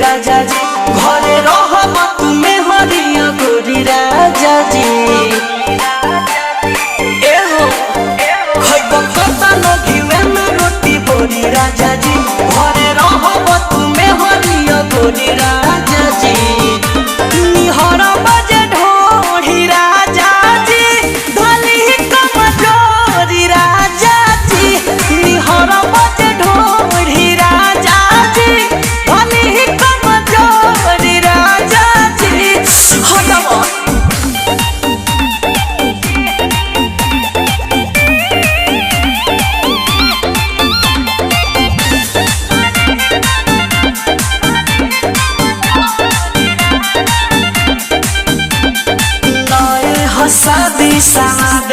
राजा जी घरे रहब तुमे हरिया गोरी राजा जी एहो खइब कता न घिवे में रोटी बोरी राजा जी घरे रहब तुमे हरिया गोरी राजा जी निहर बजे ढोढ़ी राजा जी धली कमजोरी राजा जी निहर बजे ढोढ़ी राजा जी धली कमजोरी राजा जी हटवा शादी साद